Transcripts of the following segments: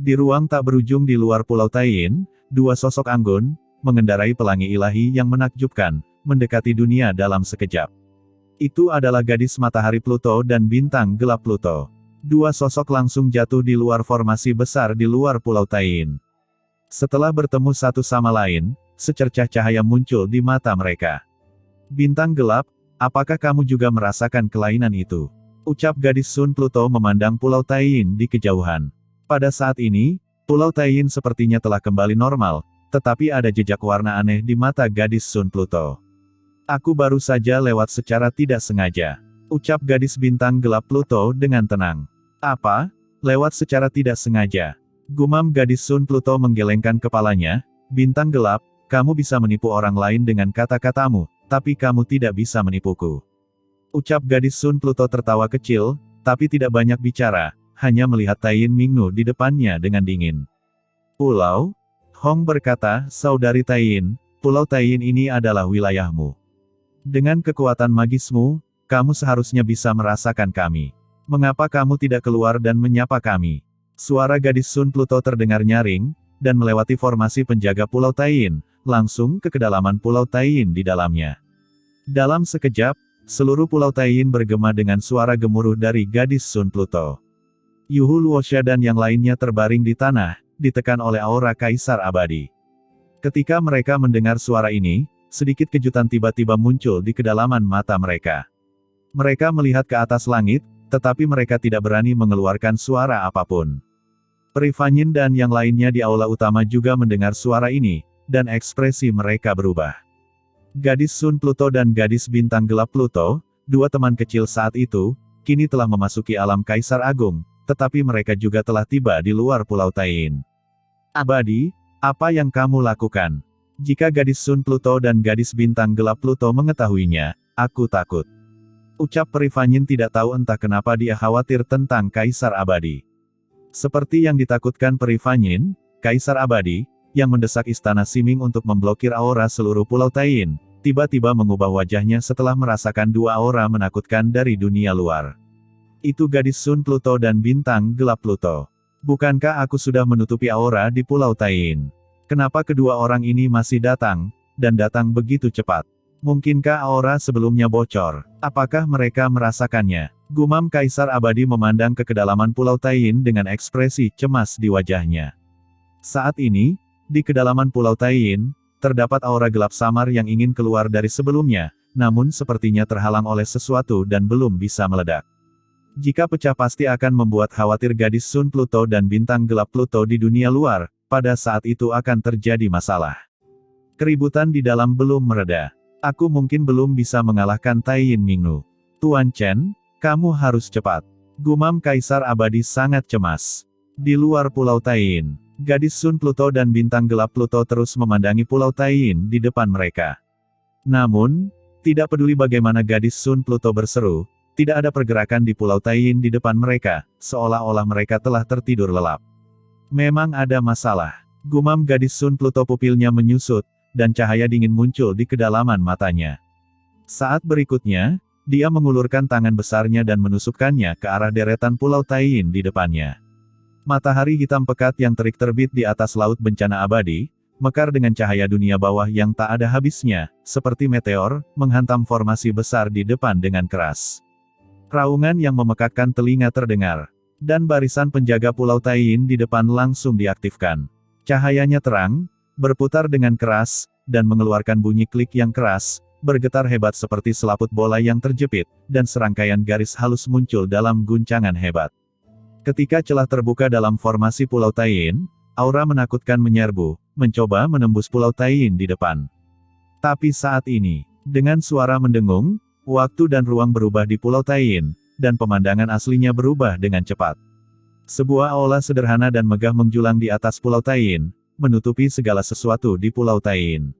Di ruang tak berujung di luar Pulau Taiyin, dua sosok anggun, mengendarai pelangi ilahi yang menakjubkan, mendekati dunia dalam sekejap. Itu adalah gadis matahari Pluto dan bintang gelap Pluto. Dua sosok langsung jatuh di luar formasi besar di luar Pulau Taiyin. Setelah bertemu satu sama lain, secercah cahaya muncul di mata mereka. Bintang gelap, apakah kamu juga merasakan kelainan itu? Ucap gadis Sun Pluto memandang Pulau Taiyin di kejauhan. Pada saat ini, Pulau Taiyin sepertinya telah kembali normal, tetapi ada jejak warna aneh di mata gadis Sun Pluto. Aku baru saja lewat secara tidak sengaja. Ucap gadis bintang gelap Pluto dengan tenang. Apa? Lewat secara tidak sengaja. Gumam gadis Sun Pluto menggelengkan kepalanya. Bintang gelap, kamu bisa menipu orang lain dengan kata-katamu, tapi kamu tidak bisa menipuku. Ucap gadis Sun Pluto tertawa kecil, tapi tidak banyak bicara, hanya melihat Taiyin Mingnu di depannya dengan dingin. Pulau? Hong berkata, Saudari Taiyin, Pulau Taiyin ini adalah wilayahmu. Dengan kekuatan magismu, kamu seharusnya bisa merasakan kami. Mengapa kamu tidak keluar dan menyapa kami? Suara gadis Sun Pluto terdengar nyaring, dan melewati formasi penjaga Pulau Taiyin, langsung ke kedalaman Pulau Taiyin di dalamnya. Dalam sekejap, seluruh Pulau Taiyin bergema dengan suara gemuruh dari gadis Sun Pluto. Yuhu Luosha dan yang lainnya terbaring di tanah, ditekan oleh aura Kaisar Abadi. Ketika mereka mendengar suara ini, sedikit kejutan tiba-tiba muncul di kedalaman mata mereka. Mereka melihat ke atas langit, tetapi mereka tidak berani mengeluarkan suara apapun. Perifanyin dan yang lainnya di aula utama juga mendengar suara ini, dan ekspresi mereka berubah. Gadis Sun Pluto dan gadis bintang gelap Pluto, dua teman kecil saat itu, kini telah memasuki alam Kaisar Agung, tetapi mereka juga telah tiba di luar Pulau Taiyin. Abadi, apa yang kamu lakukan? Jika gadis Sun Pluto dan gadis bintang gelap Pluto mengetahuinya, aku takut. Ucap Perifanyin tidak tahu entah kenapa dia khawatir tentang Kaisar Abadi. Seperti yang ditakutkan Perifanyin, Kaisar Abadi, yang mendesak Istana Siming untuk memblokir aura seluruh Pulau Taiyin, tiba-tiba mengubah wajahnya setelah merasakan dua aura menakutkan dari dunia luar. Itu gadis Sun Pluto dan bintang gelap Pluto. Bukankah aku sudah menutupi aura di Pulau Taiyin? Kenapa kedua orang ini masih datang, dan datang begitu cepat? Mungkinkah aura sebelumnya bocor? Apakah mereka merasakannya? Gumam Kaisar Abadi memandang ke kedalaman Pulau Taiyin dengan ekspresi cemas di wajahnya. Saat ini, di kedalaman Pulau Taiyin, terdapat aura gelap samar yang ingin keluar dari sebelumnya, namun sepertinya terhalang oleh sesuatu dan belum bisa meledak. Jika pecah pasti akan membuat khawatir gadis Sun Pluto dan bintang gelap Pluto di dunia luar, pada saat itu akan terjadi masalah. Keributan di dalam belum mereda. Aku mungkin belum bisa mengalahkan Taiyin Mingnu. Tuan Chen, kamu harus cepat. Gumam Kaisar Abadi sangat cemas. Di luar Pulau Taiyin, gadis Sun Pluto dan bintang gelap Pluto terus memandangi Pulau Taiyin di depan mereka. Namun, tidak peduli bagaimana gadis Sun Pluto berseru, tidak ada pergerakan di Pulau Taiyin di depan mereka, seolah-olah mereka telah tertidur lelap. Memang ada masalah. Gumam gadis Sun Pluto, pupilnya menyusut, dan cahaya dingin muncul di kedalaman matanya. Saat berikutnya, dia mengulurkan tangan besarnya dan menusukkannya ke arah deretan Pulau Taiyin di depannya. Matahari hitam pekat yang terik terbit di atas laut bencana abadi, mekar dengan cahaya dunia bawah yang tak ada habisnya, seperti meteor, menghantam formasi besar di depan dengan keras. Raungan yang memekakkan telinga terdengar, dan barisan penjaga Pulau Taiyin di depan langsung diaktifkan. Cahayanya terang, berputar dengan keras, dan mengeluarkan bunyi klik yang keras, bergetar hebat seperti selaput bola yang terjepit, dan serangkaian garis halus muncul dalam guncangan hebat. Ketika celah terbuka dalam formasi Pulau Taiyin, aura menakutkan menyerbu, mencoba menembus Pulau Taiyin di depan. Tapi saat ini, dengan suara mendengung, waktu dan ruang berubah di Pulau Taiyin, dan pemandangan aslinya berubah dengan cepat. Sebuah aula sederhana dan megah menjulang di atas Pulau Taiyin, menutupi segala sesuatu di Pulau Taiyin.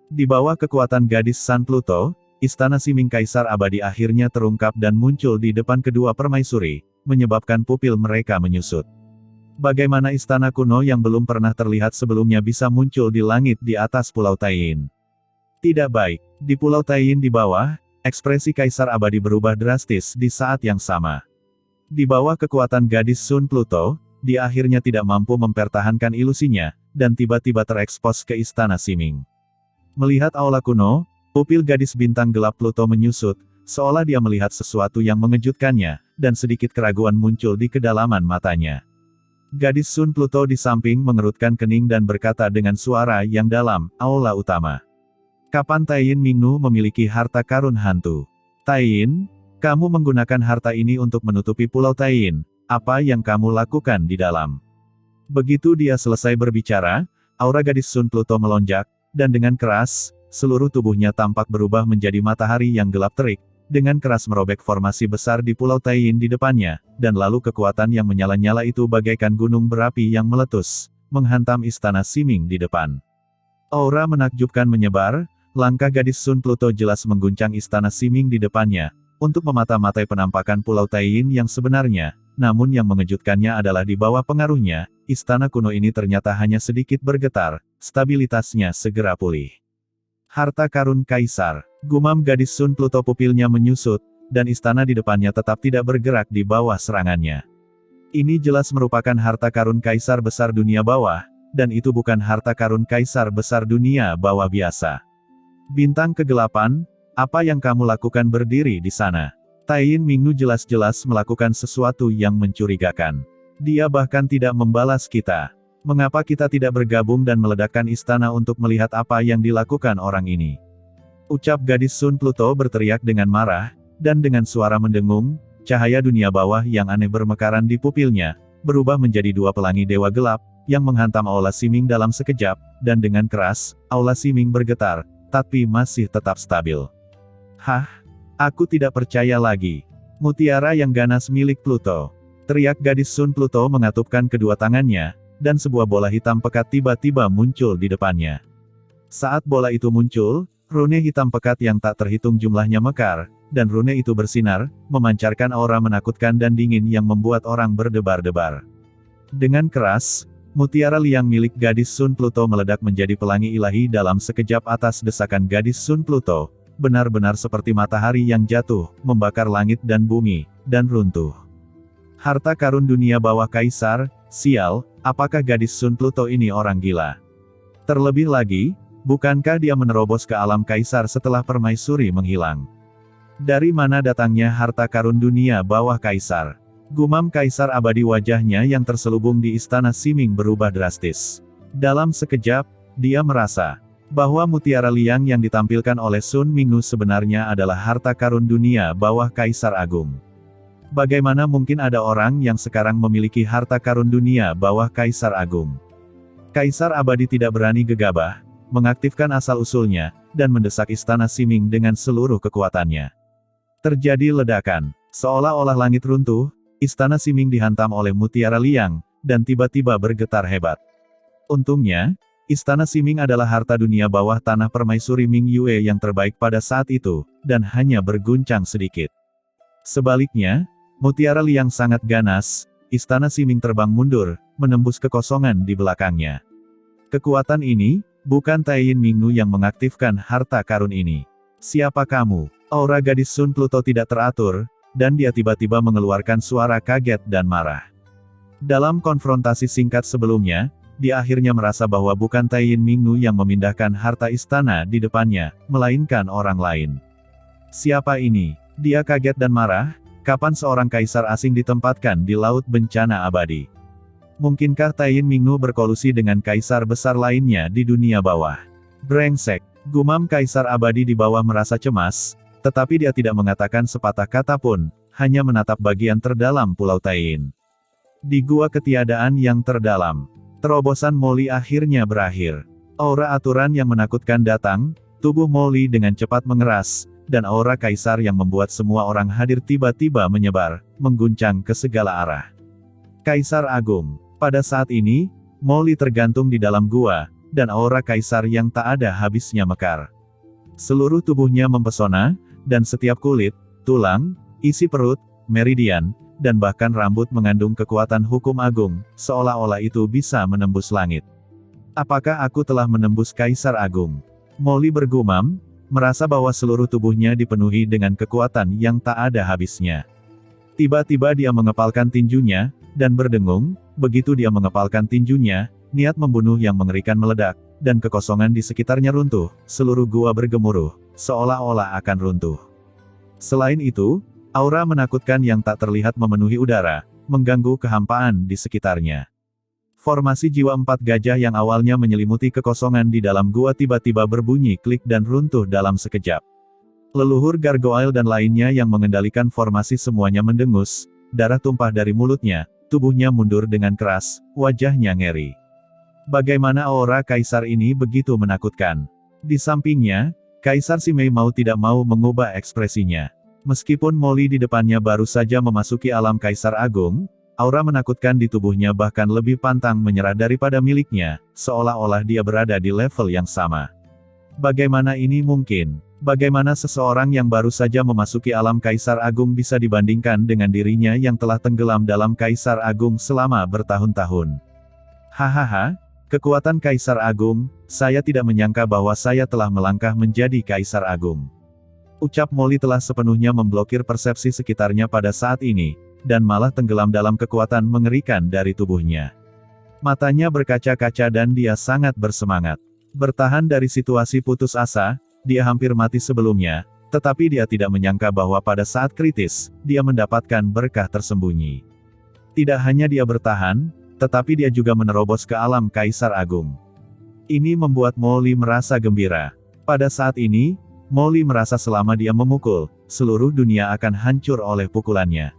Di bawah kekuatan gadis Sun Pluto, Istana Siming Kaisar Abadi akhirnya terungkap dan muncul di depan kedua permaisuri, menyebabkan pupil mereka menyusut. Bagaimana istana kuno yang belum pernah terlihat sebelumnya bisa muncul di langit di atas Pulau Taiyin? Tidak baik. Di Pulau Taiyin di bawah, ekspresi Kaisar Abadi berubah drastis di saat yang sama. Di bawah kekuatan gadis Sun Pluto, dia akhirnya tidak mampu mempertahankan ilusinya, dan tiba-tiba terekspos ke Istana Siming. Melihat aula kuno, pupil gadis bintang gelap Pluto menyusut, seolah dia melihat sesuatu yang mengejutkannya, dan sedikit keraguan muncul di kedalaman matanya. Gadis Sun Pluto di samping mengerutkan kening dan berkata dengan suara yang dalam, "Aula utama. Kapan Taiyin Mingnu memiliki harta karun hantu? Taiyin, kamu menggunakan harta ini untuk menutupi Pulau Taiyin, apa yang kamu lakukan di dalam?" Begitu dia selesai berbicara, aura gadis Sun Pluto melonjak, dan dengan keras, seluruh tubuhnya tampak berubah menjadi matahari yang gelap terik, dengan keras merobek formasi besar di Pulau Taiyin di depannya, dan lalu kekuatan yang menyala-nyala itu bagaikan gunung berapi yang meletus, menghantam Istana Siming di depan. Aura menakjubkan menyebar, langkah gadis Sun Pluto jelas mengguncang Istana Siming di depannya, untuk memata-matai penampakan Pulau Taiyin yang sebenarnya, namun yang mengejutkannya adalah di bawah pengaruhnya, istana kuno ini ternyata hanya sedikit bergetar, stabilitasnya segera pulih. Harta karun Kaisar, gumam gadis Sun Pluto, pupilnya menyusut, dan istana di depannya tetap tidak bergerak di bawah serangannya. Ini jelas merupakan harta karun Kaisar besar dunia bawah, dan itu bukan harta karun Kaisar besar dunia bawah biasa. Bintang kegelapan, apa yang kamu lakukan berdiri di sana? Taiyin Mingnu jelas-jelas melakukan sesuatu yang mencurigakan. Dia bahkan tidak membalas kita. Mengapa kita tidak bergabung dan meledakkan istana untuk melihat apa yang dilakukan orang ini? Ucap gadis Sun Pluto berteriak dengan marah, dan dengan suara mendengung, cahaya dunia bawah yang aneh bermekaran di pupilnya, berubah menjadi dua pelangi dewa gelap, yang menghantam aula Siming dalam sekejap, dan dengan keras, aula Siming bergetar, tapi masih tetap stabil. Hah? Aku tidak percaya lagi. Mutiara yang ganas milik Pluto. Teriak gadis Sun Pluto mengatupkan kedua tangannya, dan sebuah bola hitam pekat tiba-tiba muncul di depannya. Saat bola itu muncul, rune hitam pekat yang tak terhitung jumlahnya mekar, dan rune itu bersinar, memancarkan aura menakutkan dan dingin yang membuat orang berdebar-debar. Dengan keras, mutiara liang milik gadis Sun Pluto meledak menjadi pelangi ilahi dalam sekejap atas desakan gadis Sun Pluto, benar-benar seperti matahari yang jatuh, membakar langit dan bumi, dan runtuh. Harta karun dunia bawah Kaisar, sial, apakah gadis Sun Pluto ini orang gila? Terlebih lagi, bukankah dia menerobos ke alam Kaisar setelah permaisuri menghilang? Dari mana datangnya harta karun dunia bawah Kaisar? Gumam Kaisar abadi, wajahnya yang terselubung di Istana Siming berubah drastis. Dalam sekejap, dia merasa bahwa mutiara liang yang ditampilkan oleh Sun Mingnu sebenarnya adalah harta karun dunia bawah Kaisar Agung. Bagaimana mungkin ada orang yang sekarang memiliki harta karun dunia bawah Kaisar Agung? Kaisar abadi tidak berani gegabah, mengaktifkan asal-usulnya, dan mendesak Istana Siming dengan seluruh kekuatannya. Terjadi ledakan, seolah-olah langit runtuh, Istana Siming dihantam oleh mutiara liang, dan tiba-tiba bergetar hebat. Untungnya, Istana Siming adalah harta dunia bawah tanah permaisuri Ming Yue yang terbaik pada saat itu, dan hanya berguncang sedikit. Sebaliknya, mutiara liang sangat ganas, Istana Siming terbang mundur, menembus kekosongan di belakangnya. Kekuatan ini, bukan Taiyin Mingnu yang mengaktifkan harta karun ini. Siapa kamu? Aura gadis Sun Pluto tidak teratur, dan dia tiba-tiba mengeluarkan suara kaget dan marah. Dalam konfrontasi singkat sebelumnya, dia akhirnya merasa bahwa bukan Taiyin Mingnu yang memindahkan harta istana di depannya, melainkan orang lain. Siapa ini? Dia kaget dan marah. Kapan seorang kaisar asing ditempatkan di laut bencana abadi? Mungkinkah Taiyin Mingnu berkolusi dengan kaisar besar lainnya di dunia bawah? Brengsek, gumam kaisar abadi di bawah merasa cemas, tetapi dia tidak mengatakan sepatah kata pun, hanya menatap bagian terdalam Pulau Taiyin. Di gua ketiadaan yang terdalam, terobosan Molly akhirnya berakhir. Aura aturan yang menakutkan datang, tubuh Molly dengan cepat mengeras, dan aura kaisar yang membuat semua orang hadir tiba-tiba menyebar, mengguncang ke segala arah. Kaisar Agung. Pada saat ini, Molly tergantung di dalam gua, dan aura kaisar yang tak ada habisnya mekar. Seluruh tubuhnya mempesona, dan setiap kulit, tulang, isi perut, meridian, dan bahkan rambut mengandung kekuatan hukum agung, seolah-olah itu bisa menembus langit. Apakah aku telah menembus Kaisar Agung? Molly bergumam, merasa bahwa seluruh tubuhnya dipenuhi dengan kekuatan yang tak ada habisnya. Tiba-tiba dia mengepalkan tinjunya, dan berdengung, begitu dia mengepalkan tinjunya, niat membunuh yang mengerikan meledak, dan kekosongan di sekitarnya runtuh, seluruh gua bergemuruh, seolah-olah akan runtuh. Selain itu, aura menakutkan yang tak terlihat memenuhi udara, mengganggu kehampaan di sekitarnya. Formasi jiwa 4 gajah yang awalnya menyelimuti kekosongan di dalam gua tiba-tiba berbunyi klik dan runtuh dalam sekejap. Leluhur gargoyle dan lainnya yang mengendalikan formasi semuanya mendengus, darah tumpah dari mulutnya, tubuhnya mundur dengan keras, wajahnya ngeri. Bagaimana aura kaisar ini begitu menakutkan? Di sampingnya, Kaisar Simei mau tidak mau mengubah ekspresinya. Meskipun Molly di depannya baru saja memasuki alam Kaisar Agung, aura menakutkan di tubuhnya bahkan lebih pantang menyerah daripada miliknya, seolah-olah dia berada di level yang sama. Bagaimana ini mungkin? Bagaimana seseorang yang baru saja memasuki alam Kaisar Agung bisa dibandingkan dengan dirinya yang telah tenggelam dalam Kaisar Agung selama bertahun-tahun? Hahaha. Kekuatan Kaisar Agung, saya tidak menyangka bahwa saya telah melangkah menjadi Kaisar Agung. Ucap Molly telah sepenuhnya memblokir persepsi sekitarnya pada saat ini, dan malah tenggelam dalam kekuatan mengerikan dari tubuhnya. Matanya berkaca-kaca dan dia sangat bersemangat. Bertahan dari situasi putus asa, dia hampir mati sebelumnya, tetapi dia tidak menyangka bahwa pada saat kritis, dia mendapatkan berkah tersembunyi. Tidak hanya dia bertahan, tetapi dia juga menerobos ke alam Kaisar Agung. Ini membuat Molly merasa gembira. Pada saat ini, Molly merasa selama dia memukul, seluruh dunia akan hancur oleh pukulannya.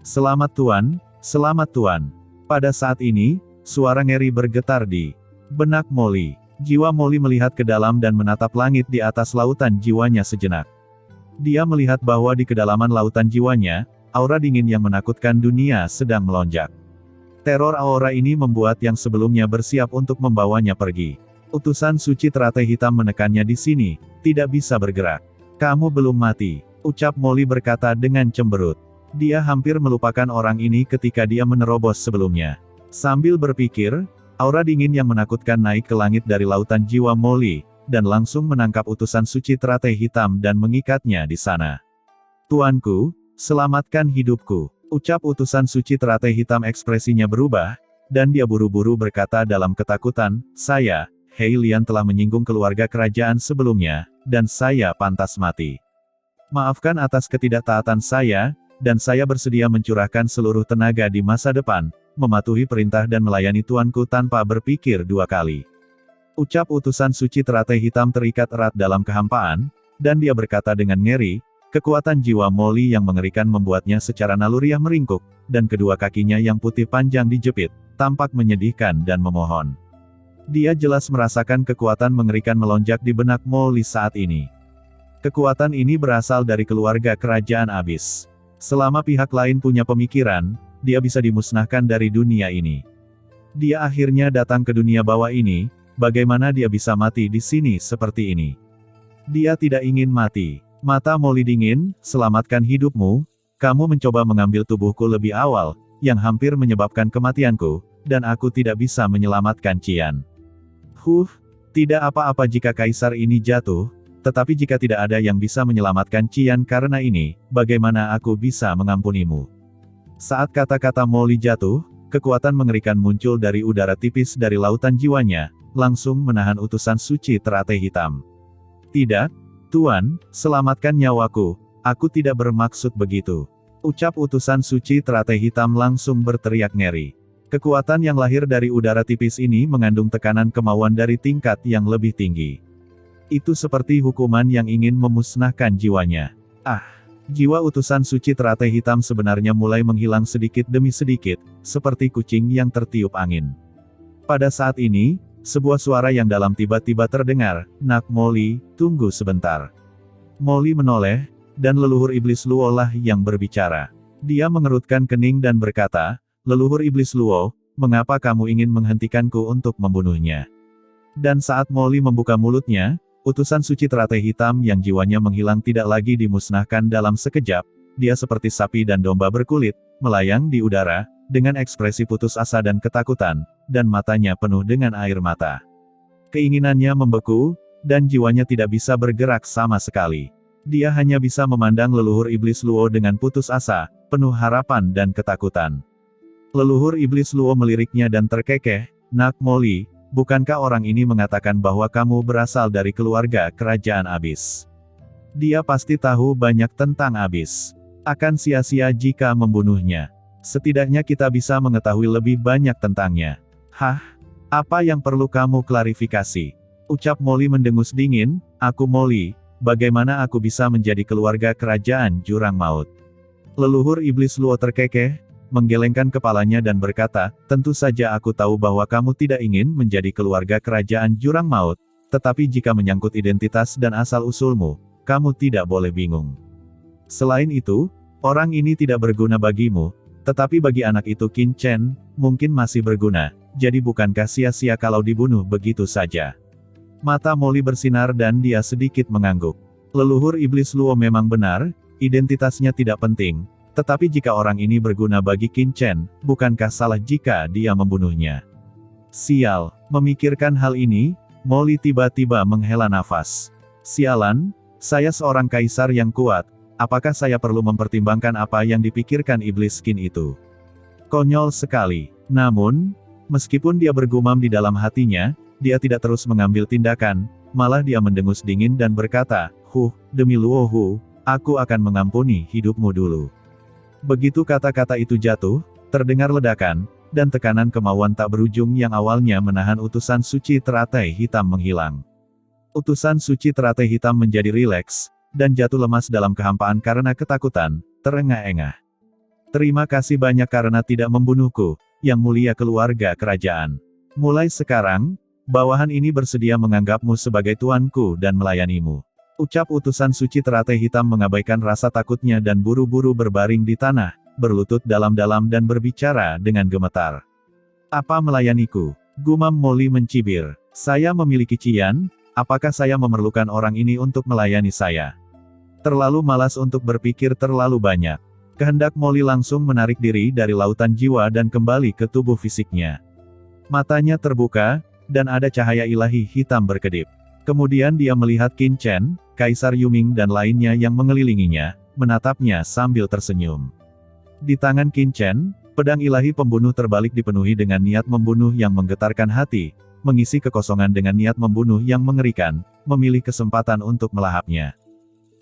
Selamat Tuan, selamat Tuan. Pada saat ini, suara ngeri bergetar di benak Molly. Jiwa Molly melihat ke dalam dan menatap langit di atas lautan jiwanya sejenak. Dia melihat bahwa di kedalaman lautan jiwanya, aura dingin yang menakutkan dunia sedang melonjak. Teror aura ini membuat yang sebelumnya bersiap untuk membawanya pergi. Utusan suci teratai hitam menekannya di sini, tidak bisa bergerak. Kamu belum mati, ucap Molly berkata dengan cemberut. Dia hampir melupakan orang ini ketika dia menerobos sebelumnya. Sambil berpikir, aura dingin yang menakutkan naik ke langit dari lautan jiwa Molly, dan langsung menangkap utusan suci teratai hitam dan mengikatnya di sana. Tuanku, selamatkan hidupku. Ucap utusan suci teratai hitam ekspresinya berubah, dan dia buru-buru berkata dalam ketakutan, saya, Hei Lian telah menyinggung keluarga kerajaan sebelumnya, dan saya pantas mati. Maafkan atas ketidaktaatan saya, dan saya bersedia mencurahkan seluruh tenaga di masa depan, mematuhi perintah dan melayani tuanku tanpa berpikir dua kali. Ucap utusan suci teratai hitam terikat erat dalam kehampaan, dan dia berkata dengan ngeri, kekuatan jiwa Molly yang mengerikan membuatnya secara naluriah meringkuk, dan kedua kakinya yang putih panjang dijepit, tampak menyedihkan dan memohon. Dia jelas merasakan kekuatan mengerikan melonjak di benak Molly saat ini. Kekuatan ini berasal dari keluarga kerajaan abis. Selama pihak lain punya pemikiran, dia bisa dimusnahkan dari dunia ini. Dia akhirnya datang ke dunia bawah ini, bagaimana dia bisa mati di sini seperti ini? Dia tidak ingin mati. Mata Molly dingin, selamatkan hidupmu, kamu mencoba mengambil tubuhku lebih awal, yang hampir menyebabkan kematianku, dan aku tidak bisa menyelamatkan Qian. Tidak apa-apa jika kaisar ini jatuh, tetapi jika tidak ada yang bisa menyelamatkan Qian karena ini, bagaimana aku bisa mengampunimu? Saat kata-kata Molly jatuh, kekuatan mengerikan muncul dari udara tipis dari lautan jiwanya, langsung menahan utusan suci teratai hitam. Tidak, Tuan, selamatkan nyawaku, aku tidak bermaksud begitu. Ucap utusan suci teratai hitam langsung berteriak ngeri. Kekuatan yang lahir dari udara tipis ini mengandung tekanan kemauan dari tingkat yang lebih tinggi. Itu seperti hukuman yang ingin memusnahkan jiwanya. Jiwa utusan suci teratai hitam sebenarnya mulai menghilang sedikit demi sedikit, seperti kucing yang tertiup angin. Pada saat ini, sebuah suara yang dalam tiba-tiba terdengar, "Nak Molly, tunggu sebentar." Molly menoleh, dan leluhur iblis Luo lah yang berbicara. Dia mengerutkan kening dan berkata, "Leluhur iblis Luo, mengapa kamu ingin menghentikanku untuk membunuhnya?" Dan saat Molly membuka mulutnya, utusan suci teratai hitam yang jiwanya menghilang tidak lagi dimusnahkan dalam sekejap, dia seperti sapi dan domba berkulit, melayang di udara, dengan ekspresi putus asa dan ketakutan, dan matanya penuh dengan air mata. Keinginannya membeku, dan jiwanya tidak bisa bergerak sama sekali. Dia hanya bisa memandang leluhur iblis Luo dengan putus asa, penuh harapan dan ketakutan. Leluhur iblis Luo meliriknya dan terkekeh, "Nak Molly, bukankah orang ini mengatakan bahwa kamu berasal dari keluarga kerajaan Abyss? Dia pasti tahu banyak tentang Abyss. Akan sia-sia jika membunuhnya. Setidaknya kita bisa mengetahui lebih banyak tentangnya." "Hah? Apa yang perlu kamu klarifikasi?" ucap Molly mendengus dingin. "Aku Molly, bagaimana aku bisa menjadi keluarga kerajaan Jurang Maut?" Leluhur iblis Luo terkekeh, menggelengkan kepalanya dan berkata, "Tentu saja aku tahu bahwa kamu tidak ingin menjadi keluarga kerajaan Jurang Maut, tetapi jika menyangkut identitas dan asal-usulmu, kamu tidak boleh bingung. Selain itu, orang ini tidak berguna bagimu, tetapi bagi anak itu Qin Chen, mungkin masih berguna, jadi bukankah sia-sia kalau dibunuh begitu saja?" Mata Molly bersinar dan dia sedikit mengangguk. Leluhur iblis Luo memang benar, identitasnya tidak penting, tetapi jika orang ini berguna bagi Qin Chen, bukankah salah jika dia membunuhnya? Sial, memikirkan hal ini, Molly tiba-tiba menghela nafas. "Sialan, saya seorang kaisar yang kuat, apakah saya perlu mempertimbangkan apa yang dipikirkan iblis Qin itu? Konyol sekali." Namun, meskipun dia bergumam di dalam hatinya, dia tidak terus mengambil tindakan, malah dia mendengus dingin dan berkata, Demi Luo Hu, aku akan mengampuni hidupmu dulu." Begitu kata-kata itu jatuh, terdengar ledakan, dan tekanan kemauan tak berujung yang awalnya menahan utusan suci teratai hitam menghilang. Utusan suci teratai hitam menjadi rileks, dan jatuh lemas dalam kehampaan karena ketakutan, terengah-engah. "Terima kasih banyak karena tidak membunuhku, yang mulia keluarga kerajaan. Mulai sekarang, bawahan ini bersedia menganggapmu sebagai tuanku dan melayanimu," ucap utusan suci teratai hitam mengabaikan rasa takutnya dan buru-buru berbaring di tanah, berlutut dalam-dalam dan berbicara dengan gemetar. "Apa melayaniku?" gumam Molly mencibir. "Saya memiliki Qian, apakah saya memerlukan orang ini untuk melayani saya? Terlalu malas untuk berpikir terlalu banyak." Kehendak Molly langsung menarik diri dari lautan jiwa dan kembali ke tubuh fisiknya. Matanya terbuka, dan ada cahaya ilahi hitam berkedip. Kemudian dia melihat Qin Chen, Kaisar Yuming dan lainnya yang mengelilinginya, menatapnya sambil tersenyum. Di tangan Qin Chen, pedang ilahi pembunuh terbalik dipenuhi dengan niat membunuh yang menggetarkan hati, mengisi kekosongan dengan niat membunuh yang mengerikan, memilih kesempatan untuk melahapnya.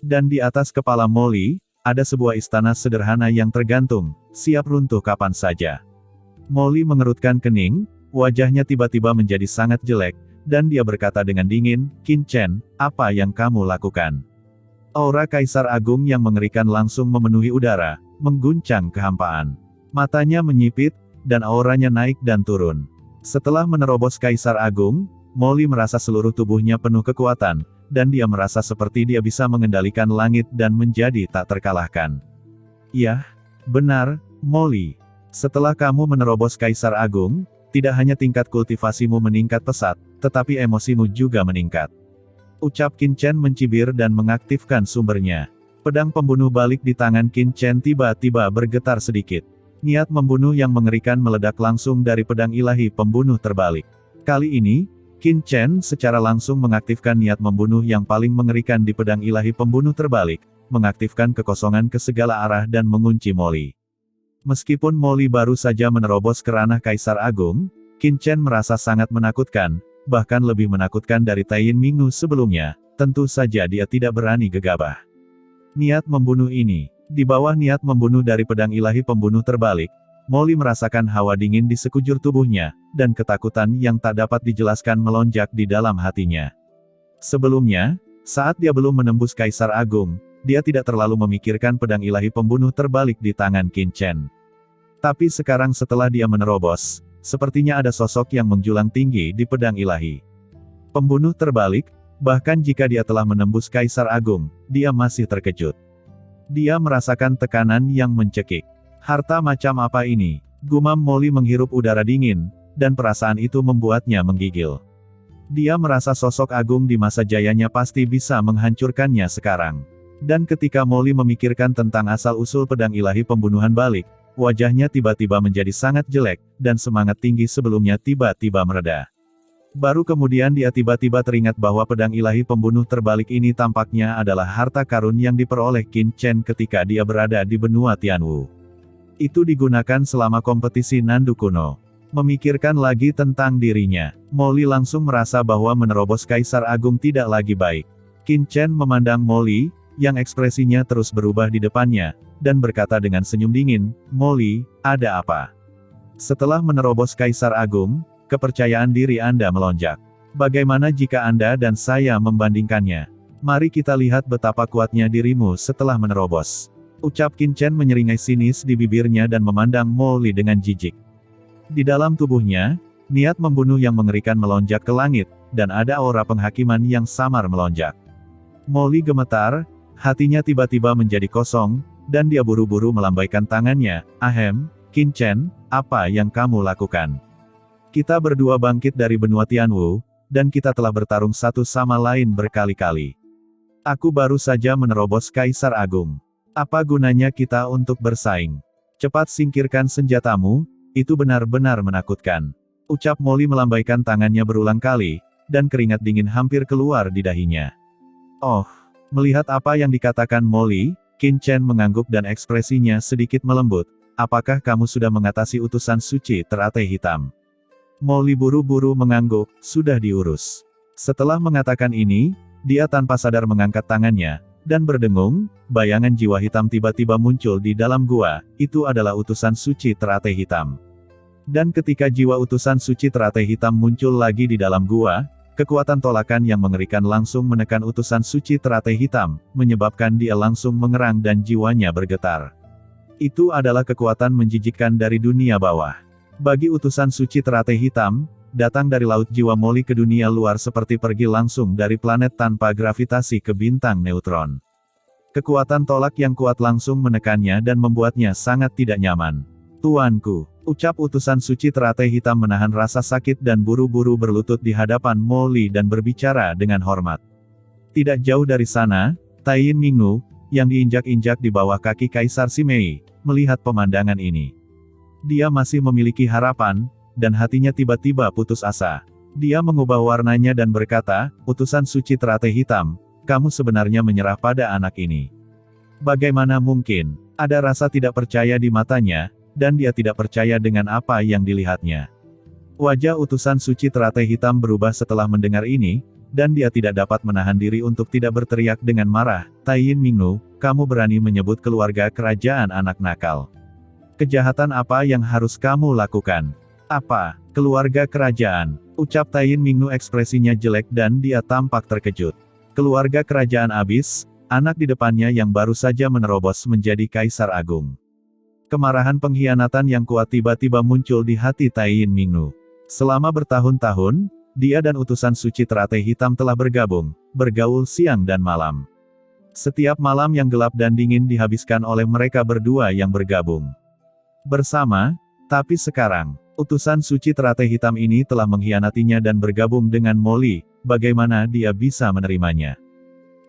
Dan di atas kepala Molly, ada sebuah istana sederhana yang tergantung, siap runtuh kapan saja. Molly mengerutkan kening, wajahnya tiba-tiba menjadi sangat jelek, dan dia berkata dengan dingin, "Qin Chen, apa yang kamu lakukan?" Aura Kaisar Agung yang mengerikan langsung memenuhi udara, mengguncang kehampaan. Matanya menyipit, dan auranya naik dan turun. Setelah menerobos Kaisar Agung, Molly merasa seluruh tubuhnya penuh kekuatan, dan dia merasa seperti dia bisa mengendalikan langit dan menjadi tak terkalahkan. "Yah, benar, Molly. Setelah kamu menerobos Kaisar Agung, tidak hanya tingkat kultivasimu meningkat pesat, tetapi emosimu juga meningkat," ucap Qin Chen mencibir dan mengaktifkan sumbernya. Pedang pembunuh balik di tangan Qin Chen tiba-tiba bergetar sedikit. Niat membunuh yang mengerikan meledak langsung dari pedang ilahi pembunuh terbalik. Kali ini, Qin Chen secara langsung mengaktifkan niat membunuh yang paling mengerikan di pedang ilahi pembunuh terbalik, mengaktifkan kekosongan ke segala arah dan mengunci Molly. Meskipun Molly baru saja menerobos ke ranah Kaisar Agung, Qin Chen merasa sangat menakutkan, bahkan lebih menakutkan dari Taiyin Mingnu sebelumnya, tentu saja dia tidak berani gegabah. Niat membunuh ini, di bawah niat membunuh dari pedang ilahi pembunuh terbalik, Molly merasakan hawa dingin di sekujur tubuhnya, dan ketakutan yang tak dapat dijelaskan melonjak di dalam hatinya. Sebelumnya, saat dia belum menembus Kaisar Agung, dia tidak terlalu memikirkan pedang ilahi pembunuh terbalik di tangan Qin Chen. Tapi sekarang setelah dia menerobos, sepertinya ada sosok yang menjulang tinggi di pedang ilahi pembunuh terbalik, bahkan jika dia telah menembus Kaisar Agung, dia masih terkejut. Dia merasakan tekanan yang mencekik. Harta macam apa ini? Gumam Molly menghirup udara dingin, dan perasaan itu membuatnya menggigil. Dia merasa sosok agung di masa jayanya pasti bisa menghancurkannya sekarang. Dan ketika Molly memikirkan tentang asal-usul pedang ilahi pembunuhan balik, wajahnya tiba-tiba menjadi sangat jelek, dan semangat tinggi sebelumnya tiba-tiba mereda. Baru kemudian dia tiba-tiba teringat bahwa pedang ilahi pembunuh terbalik ini tampaknya adalah harta karun yang diperoleh Qin Chen ketika dia berada di benua Tianwu. Itu digunakan selama kompetisi Nandu kuno. Memikirkan lagi tentang dirinya, Molly langsung merasa bahwa menerobos Kaisar Agung tidak lagi baik. Qin Chen memandang Molly, yang ekspresinya terus berubah di depannya, dan berkata dengan senyum dingin, "Molly, ada apa?" Setelah menerobos Kaisar Agung, kepercayaan diri Anda melonjak. Bagaimana jika Anda dan saya membandingkannya? Mari kita lihat betapa kuatnya dirimu setelah menerobos. Ucap Qin Chen menyeringai sinis di bibirnya dan memandang Molly dengan jijik. Di dalam tubuhnya, niat membunuh yang mengerikan melonjak ke langit, dan ada aura penghakiman yang samar melonjak. Molly gemetar, hatinya tiba-tiba menjadi kosong, dan dia buru-buru melambaikan tangannya. "Ahem, Qin Chen, apa yang kamu lakukan? Kita berdua bangkit dari benua Tianwu, dan kita telah bertarung satu sama lain berkali-kali. Aku baru saja menerobos Kaisar Agung. Apa gunanya kita untuk bersaing? Cepat singkirkan senjatamu. Itu benar-benar menakutkan." Ucap Molly melambaikan tangannya berulang kali, dan keringat dingin hampir keluar di dahinya. "Oh." Melihat apa yang dikatakan Molly, Qin Chen mengangguk dan ekspresinya sedikit melembut. "Apakah kamu sudah mengatasi utusan suci teratai hitam?" Molly buru-buru mengangguk, "Sudah diurus." Setelah mengatakan ini, dia tanpa sadar mengangkat tangannya, dan berdengung, bayangan jiwa hitam tiba-tiba muncul di dalam gua. Itu adalah utusan suci teratai hitam. Dan ketika jiwa utusan suci teratai hitam muncul lagi di dalam gua, kekuatan tolakan yang mengerikan langsung menekan utusan suci teratai hitam, menyebabkan dia langsung mengerang dan jiwanya bergetar. Itu adalah kekuatan menjijikkan dari dunia bawah. Bagi utusan suci teratai hitam, datang dari laut jiwa Molly ke dunia luar seperti pergi langsung dari planet tanpa gravitasi ke bintang neutron. Kekuatan tolak yang kuat langsung menekannya dan membuatnya sangat tidak nyaman. "Tuanku," ucap utusan suci teratai hitam menahan rasa sakit dan buru-buru berlutut di hadapan Molly dan berbicara dengan hormat. Tidak jauh dari sana, Taiyin Mingnu, yang diinjak-injak di bawah kaki Kaisar Simei, melihat pemandangan ini. Dia masih memiliki harapan, dan hatinya tiba-tiba putus asa. Dia mengubah warnanya dan berkata, "Utusan suci teratai hitam, kamu sebenarnya menyerah pada anak ini." Bagaimana mungkin? Ada rasa tidak percaya di matanya, dan dia tidak percaya dengan apa yang dilihatnya. Wajah utusan suci teratai hitam berubah setelah mendengar ini, dan dia tidak dapat menahan diri untuk tidak berteriak dengan marah. "Taiyin Mingnu, kamu berani menyebut keluarga kerajaan anak nakal. Kejahatan apa yang harus kamu lakukan?" "Apa? Keluarga kerajaan?" ucap Taiyin Mingnu, ekspresinya jelek dan dia tampak terkejut. Keluarga kerajaan abis, anak di depannya yang baru saja menerobos menjadi Kaisar Agung. Kemarahan pengkhianatan yang kuat tiba-tiba muncul di hati Taiyin Mingnu. Selama bertahun-tahun, dia dan utusan suci teratai hitam telah bergabung, bergaul siang dan malam. Setiap malam yang gelap dan dingin dihabiskan oleh mereka berdua yang bergabung bersama, tapi sekarang, utusan suci teratai hitam ini telah mengkhianatinya dan bergabung dengan Molly. Bagaimana dia bisa menerimanya?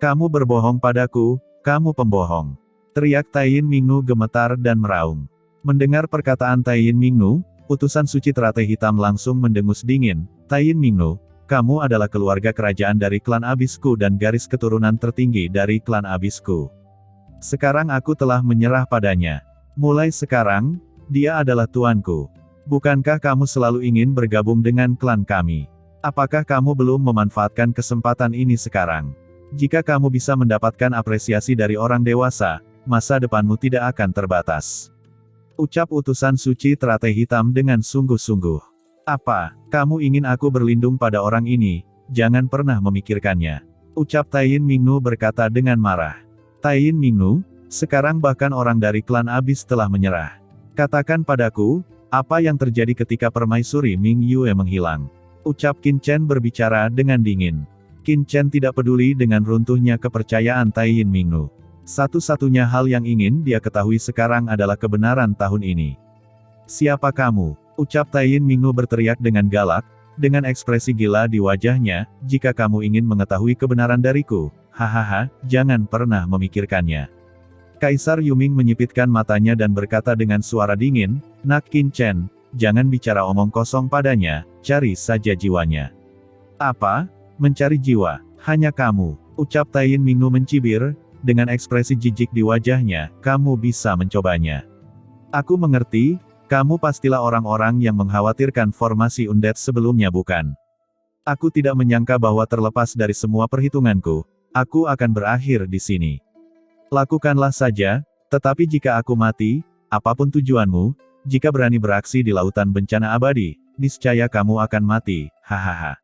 "Kamu berbohong padaku, kamu pembohong!" teriak Taiyin Mingnu gemetar dan meraung. Mendengar perkataan Taiyin Mingnu, utusan suci teratai hitam langsung mendengus dingin. "Taiyin Mingnu, kamu adalah keluarga kerajaan dari klan Abisku dan garis keturunan tertinggi dari klan Abisku. Sekarang aku telah menyerah padanya. Mulai sekarang, dia adalah tuanku. Bukankah kamu selalu ingin bergabung dengan klan kami? Apakah kamu belum memanfaatkan kesempatan ini sekarang? Jika kamu bisa mendapatkan apresiasi dari orang dewasa, masa depanmu tidak akan terbatas." Ucap utusan suci teratai hitam dengan sungguh-sungguh. "Apa, kamu ingin aku berlindung pada orang ini? Jangan pernah memikirkannya." Ucap Taiyin Mingnu berkata dengan marah. "Taiyin Mingnu, sekarang bahkan orang dari klan Abis telah menyerah. Katakan padaku, apa yang terjadi ketika permaisuri Ming Yue menghilang?" Ucap Qin Chen berbicara dengan dingin. Qin Chen tidak peduli dengan runtuhnya kepercayaan Taiyin Mingnu. Satu-satunya hal yang ingin dia ketahui sekarang adalah kebenaran tahun ini. "Siapa kamu?" ucap Taiyin Mingnu berteriak dengan galak, dengan ekspresi gila di wajahnya. "Jika kamu ingin mengetahui kebenaran dariku, hahaha, jangan pernah memikirkannya." Kaisar Yuming menyipitkan matanya dan berkata dengan suara dingin, "Nak Qin Chen, jangan bicara omong kosong padanya, cari saja jiwanya." "Apa? Mencari jiwa? Hanya kamu?" ucap Taiyin Mingnu mencibir, dengan ekspresi jijik di wajahnya. "Kamu bisa mencobanya. Aku mengerti, kamu pastilah orang-orang yang mengkhawatirkan formasi undead sebelumnya bukan? Aku tidak menyangka bahwa terlepas dari semua perhitunganku, aku akan berakhir di sini. Lakukanlah saja, tetapi jika aku mati, apapun tujuanmu, jika berani beraksi di lautan bencana abadi, niscaya kamu akan mati, hahaha.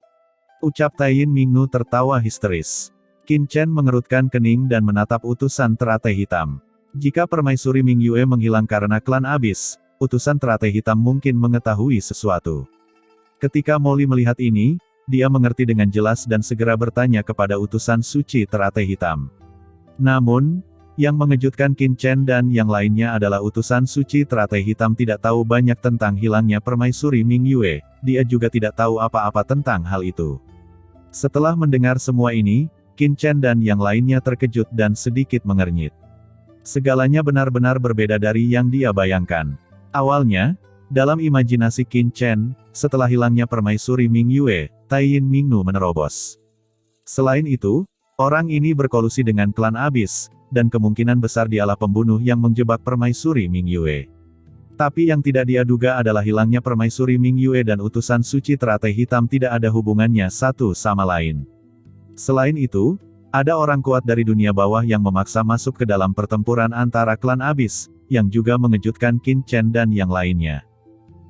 Ucap Taiyin Mingnu tertawa histeris. Qin Chen mengerutkan kening dan menatap utusan teratai hitam. Jika permaisuri Ming Yue menghilang karena klan Abyss, utusan teratai hitam mungkin mengetahui sesuatu. Ketika Molly melihat ini, dia mengerti dengan jelas dan segera bertanya kepada utusan suci teratai hitam. Namun, yang mengejutkan Qin Chen dan yang lainnya adalah utusan suci teratai hitam tidak tahu banyak tentang hilangnya permaisuri Ming Yue, dia juga tidak tahu apa-apa tentang hal itu. Setelah mendengar semua ini, Qin Chen dan yang lainnya terkejut dan sedikit mengernyit. Segalanya benar-benar berbeda dari yang dia bayangkan. Awalnya, dalam imajinasi Qin Chen, setelah hilangnya permaisuri Ming Yue, Taiyin Mingnu menerobos. Selain itu, orang ini berkolusi dengan klan Abyss, dan kemungkinan besar dialah pembunuh yang menjebak permaisuri Ming Yue. Tapi yang tidak dia duga adalah hilangnya permaisuri Ming Yue dan utusan suci teratai hitam tidak ada hubungannya satu sama lain. Selain itu, ada orang kuat dari dunia bawah yang memaksa masuk ke dalam pertempuran antara klan Abyss, yang juga mengejutkan Qin Chen dan yang lainnya.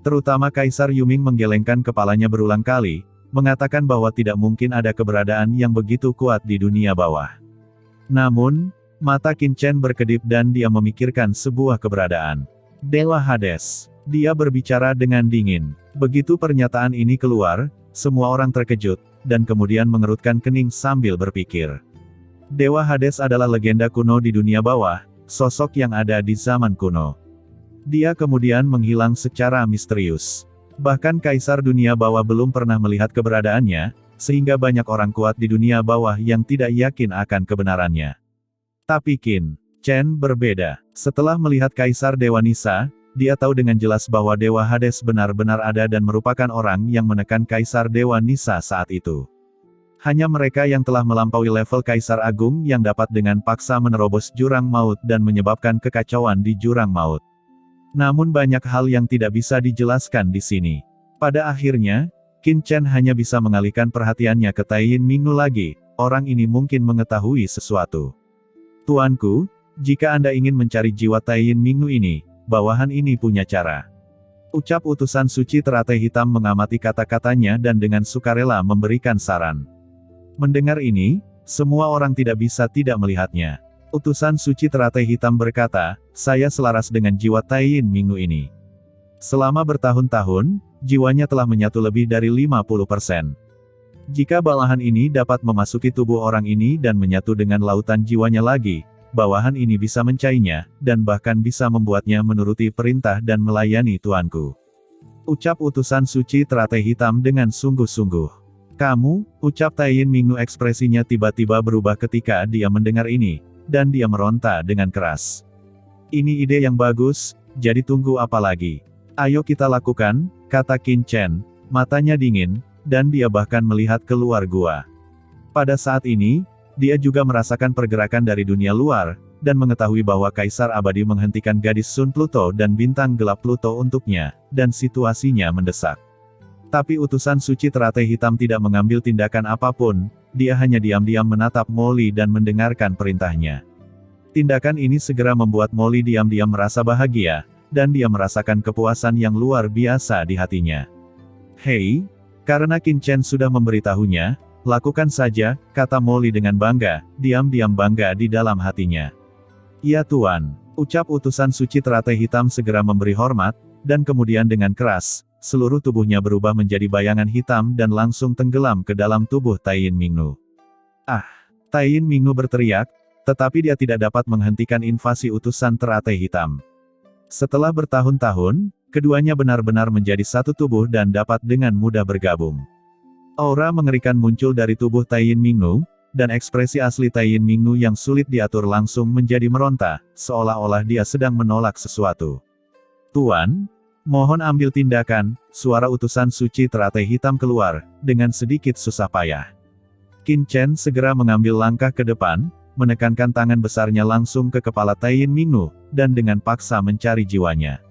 Terutama Kaisar Yuming menggelengkan kepalanya berulang kali, mengatakan bahwa tidak mungkin ada keberadaan yang begitu kuat di dunia bawah. Namun, mata Qin Chen berkedip dan dia memikirkan sebuah keberadaan. Dewa Hades. Dia berbicara dengan dingin. Begitu pernyataan ini keluar, semua orang terkejut, dan kemudian mengerutkan kening sambil berpikir. Dewa Hades adalah legenda kuno di dunia bawah, sosok yang ada di zaman kuno. Dia kemudian menghilang secara misterius. Bahkan Kaisar dunia bawah belum pernah melihat keberadaannya, sehingga banyak orang kuat di dunia bawah yang tidak yakin akan kebenarannya. Tapi Qin Chen berbeda. Setelah melihat Kaisar Dewa Nisa, dia tahu dengan jelas bahwa Dewa Hades benar-benar ada dan merupakan orang yang menekan Kaisar Dewa Nisa saat itu. Hanya mereka yang telah melampaui level Kaisar Agung yang dapat dengan paksa menerobos jurang maut dan menyebabkan kekacauan di jurang maut. Namun banyak hal yang tidak bisa dijelaskan di sini. Pada akhirnya, Qin Chen hanya bisa mengalihkan perhatiannya ke Taiyin Mingnu lagi, orang ini mungkin mengetahui sesuatu. Tuanku, jika Anda ingin mencari jiwa Taiyin Mingnu ini, bawahan ini punya cara. Ucap utusan suci teratai hitam mengamati kata-katanya dan dengan sukarela memberikan saran. Mendengar ini, semua orang tidak bisa tidak melihatnya. Utusan suci teratai hitam berkata, saya selaras dengan jiwa Taiyin Mingnu ini. Selama bertahun-tahun, jiwanya telah menyatu lebih dari 50%. Jika bawahan ini dapat memasuki tubuh orang ini dan menyatu dengan lautan jiwanya lagi, bawahan ini bisa mencainya, dan bahkan bisa membuatnya menuruti perintah dan melayani tuanku. Ucap utusan suci teratai hitam dengan sungguh-sungguh. Kamu, ucap Taiyin Mingnu ekspresinya tiba-tiba berubah ketika dia mendengar ini, dan dia meronta dengan keras. Ini ide yang bagus, jadi tunggu apa lagi? Ayo kita lakukan, kata Qin Chen, matanya dingin, dan dia bahkan melihat keluar gua. Pada saat ini, dia juga merasakan pergerakan dari dunia luar, dan mengetahui bahwa Kaisar Abadi menghentikan gadis Sun Pluto dan bintang gelap Pluto untuknya, dan situasinya mendesak. Tapi utusan suci teratai hitam tidak mengambil tindakan apapun, dia hanya diam-diam menatap Molly dan mendengarkan perintahnya. Tindakan ini segera membuat Molly diam-diam merasa bahagia, dan dia merasakan kepuasan yang luar biasa di hatinya. Hei, karena Qin Chen sudah memberitahunya, lakukan saja, kata Molly dengan bangga, diam-diam bangga di dalam hatinya. Ya Tuan, ucap utusan suci teratai hitam segera memberi hormat, dan kemudian dengan keras, seluruh tubuhnya berubah menjadi bayangan hitam dan langsung tenggelam ke dalam tubuh Taiyin Mingnu. Ah! Taiyin Mingnu berteriak, tetapi dia tidak dapat menghentikan invasi utusan teratai hitam. Setelah bertahun-tahun, keduanya benar-benar menjadi satu tubuh dan dapat dengan mudah bergabung. Aura mengerikan muncul dari tubuh Taiyin Mingnu, dan ekspresi asli Taiyin Mingnu yang sulit diatur langsung menjadi meronta, seolah-olah dia sedang menolak sesuatu. Tuan, mohon ambil tindakan, suara utusan suci teratai hitam keluar, dengan sedikit susah payah. Qin Chen segera mengambil langkah ke depan, menekankan tangan besarnya langsung ke kepala Taiyin Mingnu, dan dengan paksa mencari jiwanya.